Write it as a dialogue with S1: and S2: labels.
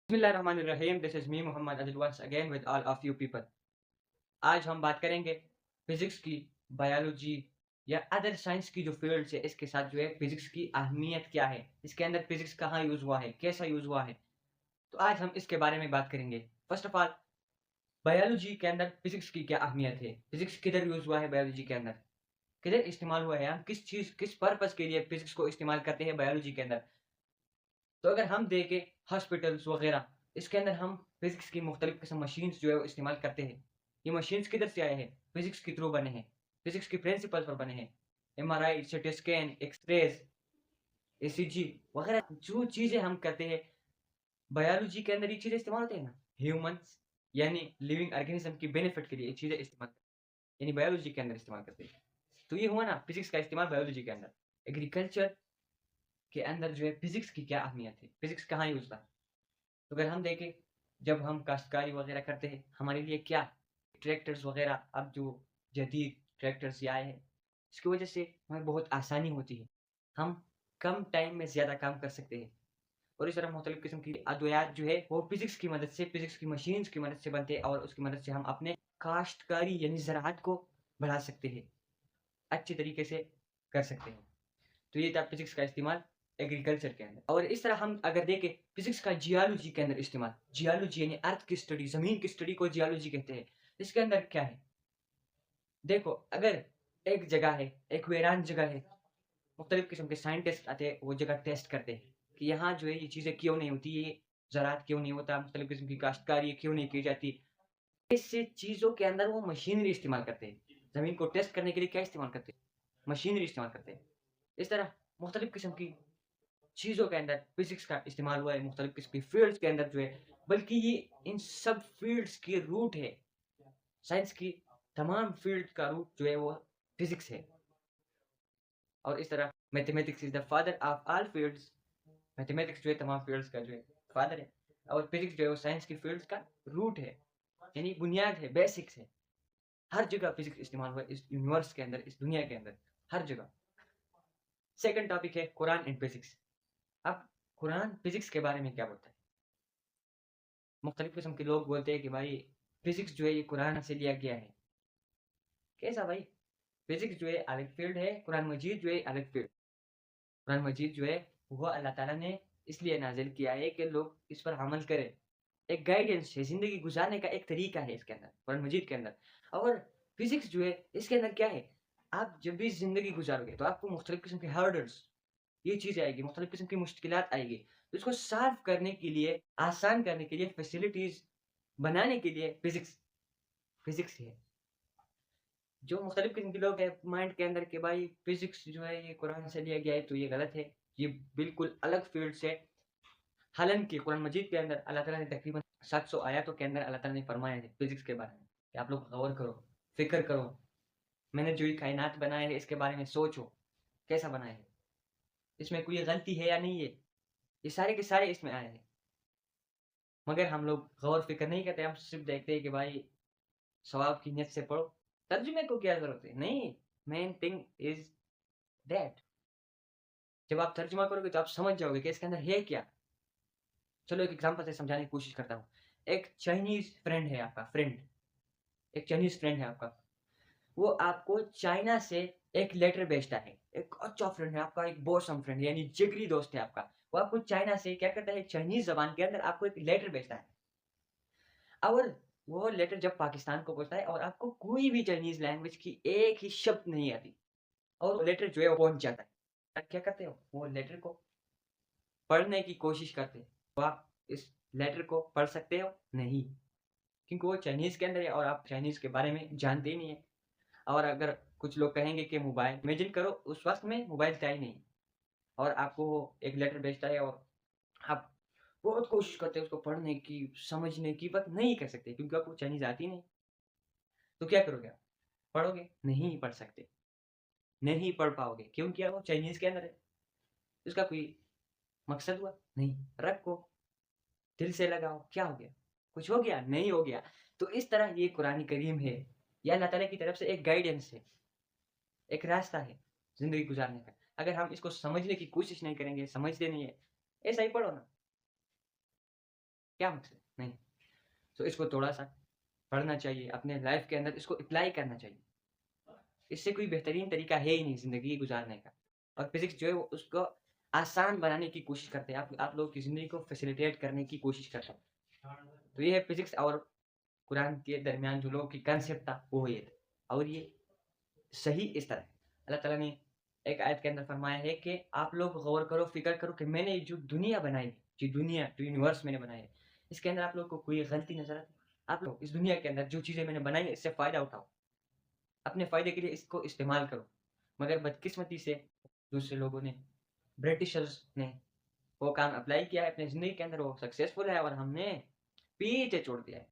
S1: बिस्मिल्लाहिर्रहमानिर्रहीम। This is me Mohammad Adil once again with all of you people. आज हम बात करेंगे फिज़िक्स की, बायोलॉजी या अदर साइंस की जो फ़ील्ड्स है, इसके साथ जो है फिज़िक्स की अहमियत क्या है? इसके अंदर फिज़िक्स कहाँ यूज़ हुआ है? कैसा यूज़ हुआ है? तो आज हम इसके बारे में बात करेंगे। फ़र्स्ट ऑफ ऑल, बायोलॉजी के अंदर फिज़िक्स की क्या अहमियत है? फिज़िक्स किधर यूज़ हुआ है बायोलॉजी के अंदर? किधर इस्तेमाल हुआ है? हम किस चीज़, किस पर्पज़ के लिए फिज़िक्स को इस्तेमाल करते हैं बायोलॉजी के अंदर? तो अगर हम देखें हॉस्पिटल्स वगैरह, इसके अंदर हम फिज़िक्स की मुख्तलिफ़ किस्म मशीन्स जो है वो इस्तेमाल करते हैं। ये मशीन्स किधर से आए हैं? फिज़िक्स के थ्रू बने हैं। फिज़िक्स के प्रिंसिपल पर बने हैं। MRI, CT scan, x-rays, ECG वगैरह जो चीज़ें हम करते हैं, बायोलॉजी के अंदर ये चीज़ें इस्तेमाल होती हैं ना। ह्यूमन्स यानी लिविंग ऑर्गेनिज़्म की बेनिफिट के लिए ये चीज़ें इस्तेमाल यानी बायोलॉजी के अंदर इस्तेमाल करते हैं। तो ये हुआ ना फिज़िक्स का इस्तेमाल बायोलॉजी के अंदर। एग्रीकल्चर के अंदर जो है फिज़िक्स की क्या अहमियत है? फिज़िक्स कहाँ यूज़ था? तो अगर हम देखें, जब हम काश्तकारी वगैरह करते हैं, हमारे लिए क्या ट्रैक्टर्स वगैरह अब जो जदीद ट्रैक्टर्स ये आए हैं, इसकी वजह से हमें बहुत आसानी होती है। हम कम टाइम में ज़्यादा काम कर सकते हैं और इस तरह मुख्तलिफ़ किस्म की अद्वियात जो है वो फ़िज़िक्स की मदद से, फ़िज़िक्स की मशीन्स की मदद से बनते हैं और उसकी मदद से हम अपने काश्तकारी यानी ज़राअत को बढ़ा सकते हैं, अच्छे तरीके से कर सकते हैं। तो ये था फिज़िक्स का इस्तेमाल एग्रीकल्चर के अंदर। और इस तरह हम अगर देखें फिज़िक्स का जियोलॉजी के अंदर इस्तेमाल, जियोलॉजी यानी अर्थ की स्टडी, ज़मीन की स्टडी को जियोलॉजी कहते हैं। इसके अंदर क्या है? देखो, अगर एक जगह है, एक वीरान जगह है, मुख्तलिफ़ किस्म के साइंटिस्ट आते हैं, वो जगह टेस्ट करते हैं कि यहाँ जो है ये चीज़ें क्यों नहीं होती, ये ज़राअत क्यों नहीं होता, मुख्तलिफ़ किस्म की काश्तकारी क्यों नहीं की जाती। ऐसे चीज़ों के अंदर वो मशीनरी इस्तेमाल करते हैं। ज़मीन को टेस्ट करने के लिए क्या इस्तेमाल करते हैं? मशीनरी इस्तेमाल करते हैं। इस तरह मुख्तलिफ़ किस्म की चीज़ों के अंदर फिज़िक्स का इस्तेमाल हुआ है, मुख्तलिफ़ किस्म की फ़ील्ड्स के अंदर जो है, बल्कि ये इन सब फ़ील्ड्स की रूट है। साइंस की तमाम फ़ील्ड का रूट जो है वो फिज़िक्स है और इस तरह mathematics is the father of all fields. Mathematics जो है तमाम फ़ील्ड्स का जो है फादर है और फिज़िक्स जो है वो साइंस की फ़ील्ड्स का रूट है, यानी बुनियाद है, बेसिक्स है। हर जगह फिज़िक्स इस्तेमाल हुआ है इस यूनिवर्स के अंदर, इस दुनिया के अंदर, हर जगह। सेकंड टॉपिक है कुरान एंड फिज़िक्स। अब कुरान फिज़िक्स के बारे में क्या बोलता है? मुख्तलिफ़ किस्म के लोग बोलते हैं कि भाई फिज़िक्स जो है ये कुरान से लिया गया है। कैसा भाई? फिज़िक्स जो है अलग फ़ील्ड है, कुरान मजीद जो है अलग फ़ील्ड। कुरान मजीद जो है वो अल्लाह ताला ने इसलिए नाज़िल किया है कि लोग इस पर अमल करें। एक गाइडेंस है, ज़िंदगी गुज़ारने का एक तरीका है इसके अंदर, कुरान मजीद के अंदर। और फिज़िक्स जो है इसके अंदर क्या है? आप जब भी ज़िंदगी गुज़ारोगे तो आपको मुख्तलिफ़ किस्म के हर्डल्स, ये चीज़ आएगी, मुख्तलिफ़ किस्म की मुश्किलात आएगी। तो इसको सॉल्व करने के लिए, आसान करने के लिए, फैसिलिटीज़ बनाने के लिए फ़िज़िक्स है। जो मुख्तलिफ़ किस्म के लोग हैं माइंड के अंदर कि भाई फ़िज़िक्स जो है ये कुरान से लिया गया है तो ये गलत है। ये बिल्कुल अलग फ़ील्ड से, हालाँकि कुरान मजीद के अंदर अल्लाह ताला ने तकरीबन 700 आयतों के अंदर अल्लाह ताला ने फरमाया है फ़िज़िक्स के बारे में कि आप लोग गौर करो, फ़िक्र करो। मैंने जो ये कायनात बनाया है इसके बारे में सोचो, कैसा बनाया है? इसमें कोई गलती है या नहीं है? ये सारे के सारे इसमें आए हैं। मगर हम लोग गौर फ़िक्र नहीं करते, हम सिर्फ़ देखते हैं कि भाई सवाब की नीयत से पढ़ो, तर्जुमे को क्या ज़रूरत है? नहीं, मेन थिंग इज़ दैट जब आप तर्जुमा करोगे तो आप समझ जाओगे कि इसके अंदर है क्या? चलो एक एग्ज़ाम्पल से समझाने की कोशिश करता हूँ। एक चाइनीज़ फ्रेंड है आपका फ्रेंड, एक चाइनीज़ फ्रेंड है आपका। वो आपको चाइना से एक लेटर भेजता है। एक अच्छा फ्रेंड है आपका, एक बॉसम फ्रेंड है यानी जिगरी दोस्त है आपका। वो आपको चाइना से क्या करता है, चाइनीज़ ज़बान के अंदर आपको एक लेटर भेजता है। और वो लेटर जब पाकिस्तान को पहुँचता है और आपको कोई भी चाइनीज़ लैंग्वेज की एक ही शब्द नहीं आती और वो लेटर जो है वो पहुँच जाता है। आप क्या करते हो? वो लेटर को पढ़ने की कोशिश करते हैं। तो आप इस लेटर को पढ़ सकते हो? नहीं, क्योंकि वो चाइनीज़ के अंदर है और आप चाइनीज़ के बारे में जानते ही नहीं हैं। और अगर कुछ लोग कहेंगे कि मोबाइल, इमेजिन करो उस वक़्त में मोबाइल था ही नहीं और आपको वो एक लेटर भेजता है और आप बहुत कोशिश करते हैं उसको पढ़ने की, समझने की, बट नहीं कर सकते क्योंकि आपको चाइनीज़ आती नहीं। तो क्या करोगे आप? पढ़ोगे? नहीं पढ़ सकते, नहीं पढ़ पाओगे। क्यों? क्या वो चाइनीज़ के अंदर है। इसका कोई मकसद हुआ? नहीं। रखो, दिल से लगाओ, क्या हो गया? कुछ हो गया? नहीं हो गया। तो इस तरह ये कुरान करीम है, ये अल्लाह ताला की तरफ से एक गाइडेंस है, एक रास्ता है ज़िंदगी गुज़ारने का। अगर हम इसको समझने की कोशिश नहीं करेंगे, समझते नहीं है, ऐसा ही पढ़ो ना। क्या मकसद? नहीं। तो इसको थोड़ा-सा पढ़ना चाहिए, अपने लाइफ़ के अंदर इसको अप्लाई करना चाहिए। इससे कोई बेहतरीन तरीका है ही नहीं ज़िंदगी गुज़ारने का। और फ़िज़िक्स जो है वो उसको आसान बनाने की कोशिश करते हैं। आप लोगों की ज़िंदगी को फ़ैसिलिटेट करने की कोशिश करते हैं। तो ये है फ़िज़िक्स और कुरान के दरमियान जो लोगों की कांसेप्ट था वो ये था। और ये सही इस तरह है। अल्लाह ताला ने एक आयत के अंदर फरमाया है कि आप लोग गौर करो, फ़िक्र करो कि मैंने जो दुनिया बनाई है, जो दुनिया, जो यूनिवर्स मैंने बनाया है, इसके अंदर आप लोगों को कोई गलती नज़र आती है? आप लोग इस दुनिया के अंदर जो चीज़ें मैंने बनाई है इससे फ़ायदा उठाओ। अपने फ़ायदे के लिए इसको इस्तेमाल करो। मगर बदकिस्मती से दूसरे लोगों ने, ब्रिटिशर्स ने वो काम अप्लाई किया है अपनी ज़िंदगी के अंदर, वो सक्सेसफुल है और हमने पीछे छोड़ दिया है।